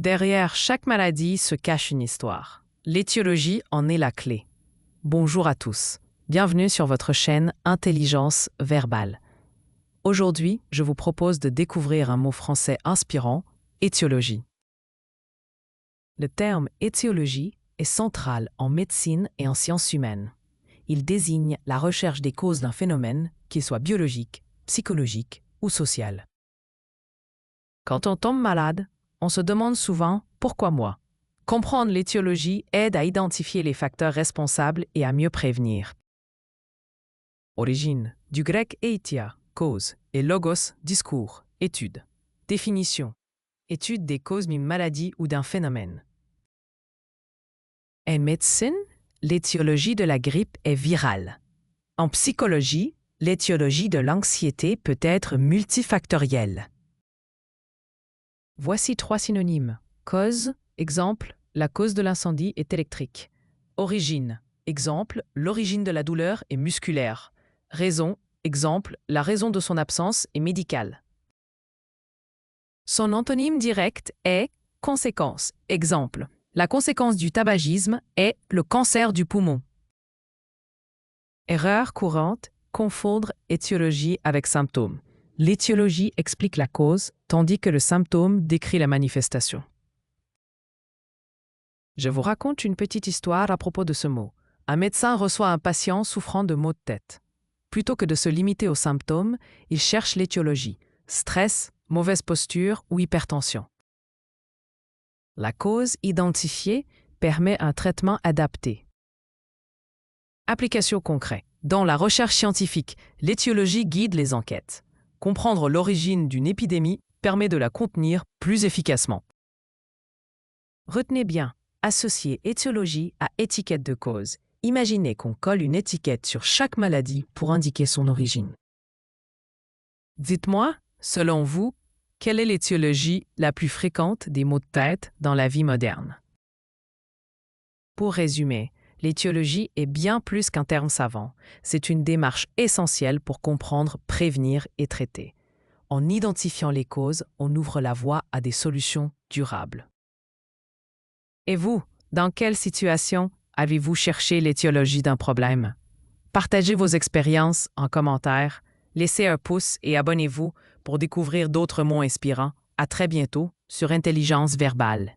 Derrière chaque maladie se cache une histoire. L'étiologie en est la clé. Bonjour à tous. Bienvenue sur votre chaîne Intelligence verbale. Aujourd'hui, je vous propose de découvrir un mot français inspirant, étiologie. Le terme étiologie est central en médecine et en sciences humaines. Il désigne la recherche des causes d'un phénomène, qu'il soit biologique, psychologique ou social. Quand on tombe malade, on se demande souvent « pourquoi moi ?» Comprendre l'étiologie aide à identifier les facteurs responsables et à mieux prévenir. Origine, du grec eitia, cause, et logos, discours, étude. Définition, étude des causes d'une maladie ou d'un phénomène. En médecine, l'étiologie de la grippe est virale. En psychologie, l'étiologie de l'anxiété peut être multifactorielle. Voici 3 synonymes. Cause, exemple, la cause de l'incendie est électrique. Origine, exemple, l'origine de la douleur est musculaire. Raison, exemple, la raison de son absence est médicale. Son antonyme direct est conséquence, exemple, la conséquence du tabagisme est le cancer du poumon. Erreur courante, confondre étiologie avec symptôme. L'étiologie explique la cause, tandis que le symptôme décrit la manifestation. Je vous raconte une petite histoire à propos de ce mot. Un médecin reçoit un patient souffrant de maux de tête. Plutôt que de se limiter aux symptômes, il cherche l'étiologie, stress, mauvaise posture ou hypertension. La cause identifiée permet un traitement adapté. Application concrète. Dans la recherche scientifique, l'étiologie guide les enquêtes. Comprendre l'origine d'une épidémie permet de la contenir plus efficacement. Retenez bien, associez étiologie à étiquette de cause. Imaginez qu'on colle une étiquette sur chaque maladie pour indiquer son origine. Dites-moi, selon vous, quelle est l'étiologie la plus fréquente des maux de tête dans la vie moderne? Pour résumer, l'étiologie est bien plus qu'un terme savant. C'est une démarche essentielle pour comprendre, prévenir et traiter. En identifiant les causes, on ouvre la voie à des solutions durables. Et vous, dans quelle situation avez-vous cherché l'étiologie d'un problème? Partagez vos expériences en commentaire, laissez un pouce et abonnez-vous pour découvrir d'autres mots inspirants. À très bientôt sur Intelligence verbale.